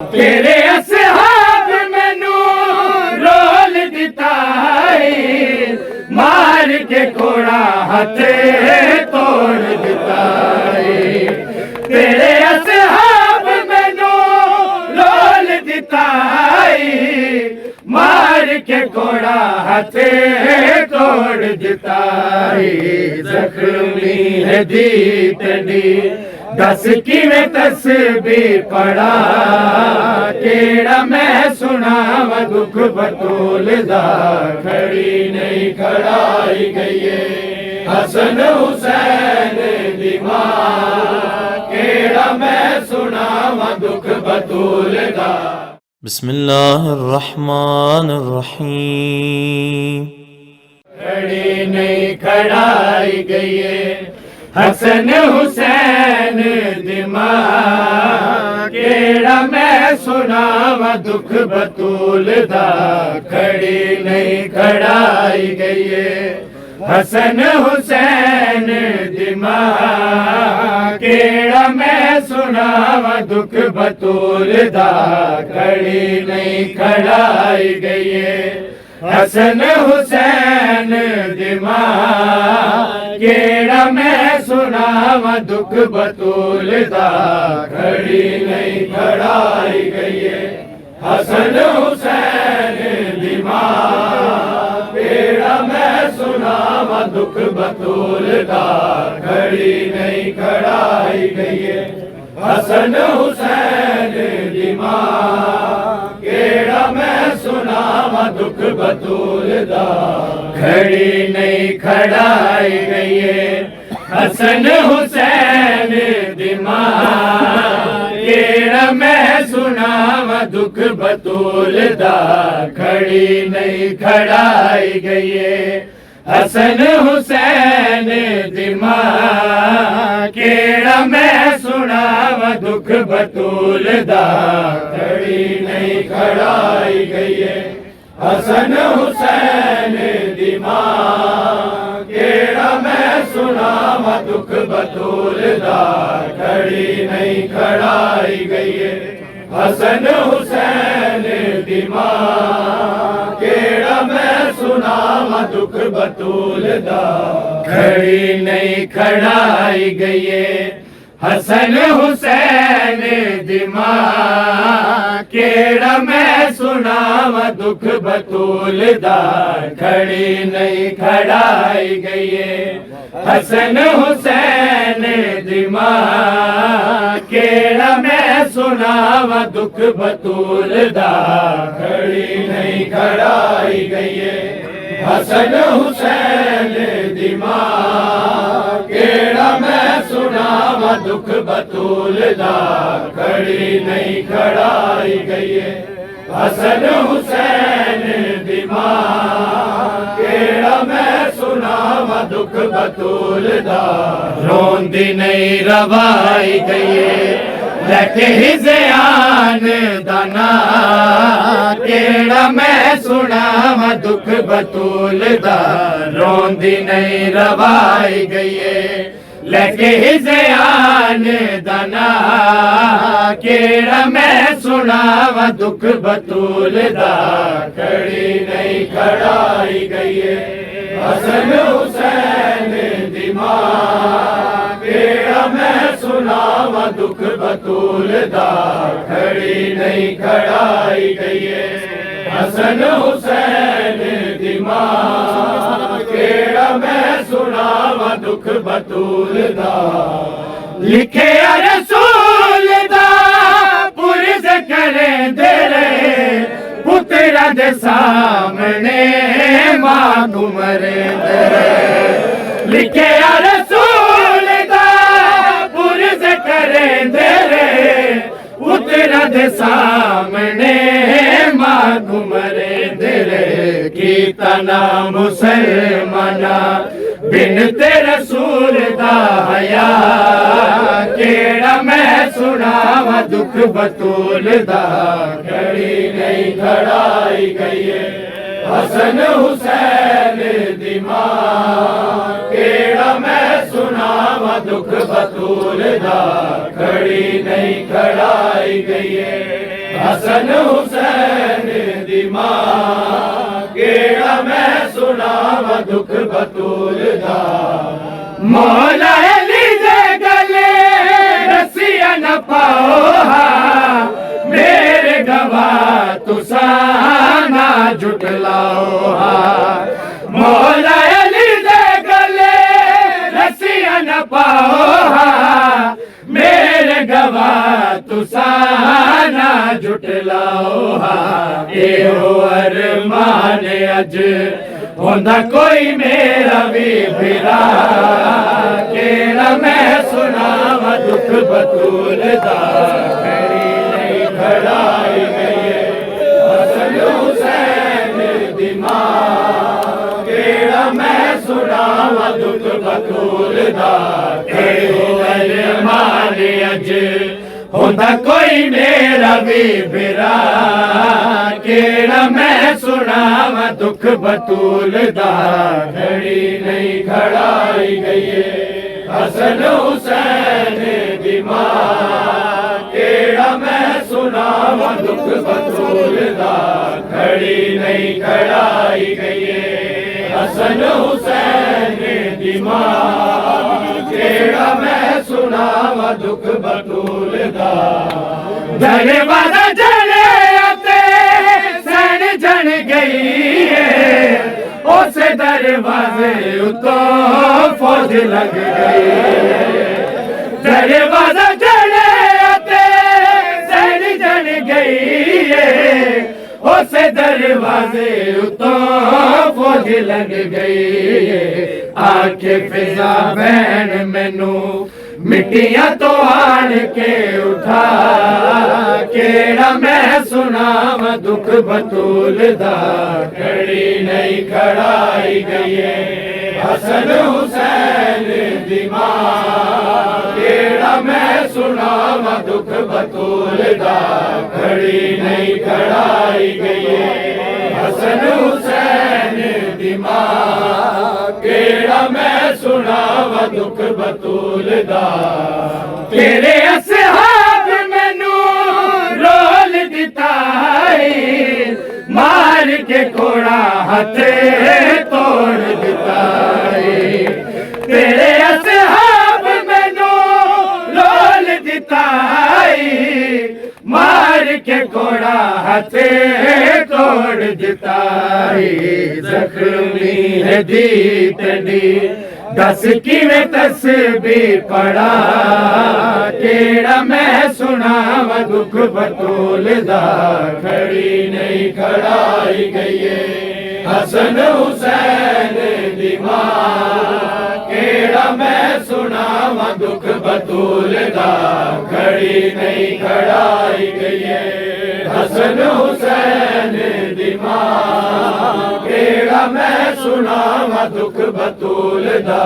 तेरे असहाब मैनू रोल दिता है, मार के कोड़ा हाथ तोड़ दिता है। तेरे असहाब मैनू रोल दिता है, मार के कोड़ा हाथ तोड़ दिता है। जख्मी है दी तड़ी दस किवें तस्बीह पढ़ा, केड़ा मैं सुनावा दुख बतूल दा। खड़ी नहीं खड़ाई गई हसन हुसैन दी मां, केड़ा मैं सुनावा दुख बतूल दा। बिस्मिल्लाहिर रहमानिर रहीम। खड़ी नहीं खड़ाई गई हसन हुसैन दी मां, केड़ा मैं सुनावा दुख बतूल दा। खड़ी नहीं खड़ाई गई हसन हुसैन दी मां, केड़ा मैं सुनावा दुख बतूल दा। खड़ी नहीं खड़ाई गई हसन हुसैन दी मां, केड़ा मैं सुनावा दुख बतूल दा। खड़ी नहीं खड़ाई गई हसन हुसैन दी मां, केड़ा मैं सुनावा दुख बतूल दा। खड़ी नहीं खड़ाई गई हसन हुसैन दी मां, केड़ा मैं सुनावा दुख बतूल दा। खड़ी नहीं खड़ाई गई हसन हुसैन दी मां, केड़ा मैं सुनावा दुख बतूल दा। खड़ी नहीं खड़ाई गई हसन हुसैन दी मां, केड़ा मैं सुनावा दुख बतूल दा। खड़ी नहीं खड़ाई गई हसन हुसैन दी मां, केड़ा मैं सुनावा दुख बतूल दा। खड़ी नहीं खड़ाई गई हसन हुसैन दी मां, केड़ा मैं सुनावा दुख बतूल दा। खड़ी नहीं खड़ाई गई हसन हुसैन दी मां, केड़ा मैं सुनावा दुख बतूल दा। खड़ी नहीं खड़ाई गई हसन हुसैन दी मां, केड़ा मैं सुनावा दुख बतूल दा। खड़ी नहीं खड़ाई गई हसन हुसैन दी मां, केड़ा मैं सुनावा दुख बतूल दा। खड़ी नहीं खड़ाई गई हसन हुसैन दी मां, केड़ा मैं सुनावा दुख बतूल दा। रोंदी नहीं रवाई गई लेके हिज़यान दाना, केड़ा मैं सुनावा दुख बतूल दा। रोंदी नहीं रवाई गई लेके हिज़यान दाना, केड़ा मैं सुनावा दुख बतूल दा। खड़ी नहीं खड़ाई गई हसन हुसैन दी मां, केड़ा मैं सुनावा दुख बतूल दा। खड़ी नहीं खड़ाई गई हसन हुसैन दी मां, केड़ा मैं सुनावा दुख बतूल दा। लिखे रसूल दा पुरज़ करें दे, पुत्रा दे सामने मां नू मरे दे। लिखे रसूल दा पुरज़ करें दे, पुत्रा दे सामने मां नू मरे दे। कीता ना मुसलमाना बिन ते रसूल दा हया, केड़ा मैं सुनावा दुख बतूल दा। खड़ी नहीं खड़ाई गई हसन हुसैन दी मां, केड़ा मैं सुनावा दुख बतूल दा। खड़ी नहीं खड़ाई गई हसन हुसैन दी मां केड़ा मैं सुनावा दुख बतूल दा मौला अली दे गले रस्सियां न पाओ मेरे गवाह तुसा ना जुटलाओ मौला अली दे गले रस्सियां न पाओ मेरे गवाह तुसा ना जुटलाओ एहो अरमान अज होंदा कोई मेरा भी फिरा केड़ा मैं सुनावा दुख बतूल दा मेरी नहीं खड़ाई गई हसन हुसैन दी मां केड़ा मैं सुनावा दुख बतूल दा एहो अरमान अज होंदा कोई मेरा भी फिरा केड़ा मैं सुनावा दुख बतूल दा घड़ी नहीं खड़ाई गई हसन हुसैन दी मां केड़ा मैं सुनावा दुख बतूल दा घड़ी नहीं खड़ाई गई हसन हुसैन दी मां केड़ा मैं सुनावा दुख बतूल दा दरवाजा जड़े आते सैन जन गई उस दरवाजे उतो फौज लग गई दरवाजा जड़े आते सैन जन गई उस दरवाजे उतो फौज लग गई आके फिजा बहन मैनू मिट्टियां तो आन के उठा केड़ा मैं सुनावा दुख बतूल दा घड़ी नहीं खड़ाई गई हसन हुसैन दी मां केड़ा मैं सुनावा दुख बतूल दा घड़ी नहीं खड़ाई गई हसन हुसैन दी मां केड़ा मैं सुनावा दुख बतूल दा तेरे असहाब मैनू रोल दिताई मार के कोड़ा हथे तोड़ दिताई तेरे असहाब मैनू रोल दिताई मार के कोड़ा हथे तोड़ दिताई जख्मी है दी तड़ी दस किवें तस्बीह पढ़ा केड़ा मैं सुनावा दुख बतूल दा खड़ी नहीं खड़ाई गई हसन हुसैन दी मां केड़ा मैं सुनावा दुख बतूल दा खड़ी नहीं खड़ाई गई हसन हुसैन दी मां केड़ा मैं सुनावा दुख बतूल दा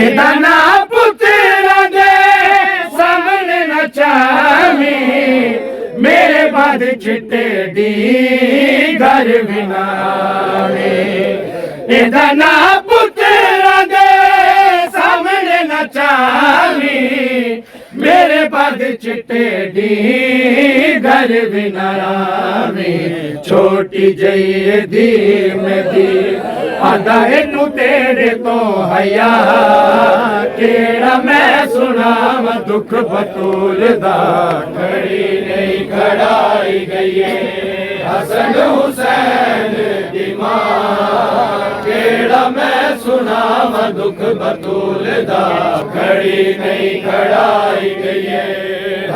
एदा ना पुत्रा दे सामने न चावी मेरे बाद चिट्टे दी घर बिनावे एदा ना पुत्रा दे सामने न चावी मेरे बाद चिट्टे दी घर बिनावे छोटी जई दी में दी आदा इनू तेरे तो हया केड़ा मैं सुनावा दुख बतूल दा खड़ी नहीं खड़ाई गई हसन हुसैन दी मां केड़ा मैं सुनावा दुख बतूल दा खड़ी नहीं खड़ाई गई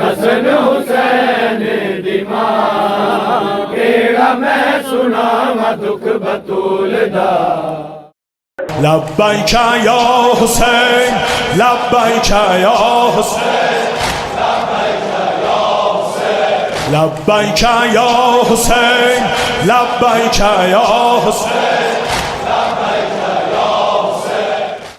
हसन हुसैन दी मां केड़ा मैं सुनावा दुख बतूल दा لبيك يا حسين لبيك يا حسين لبيك يا حسين لبيك يا حسين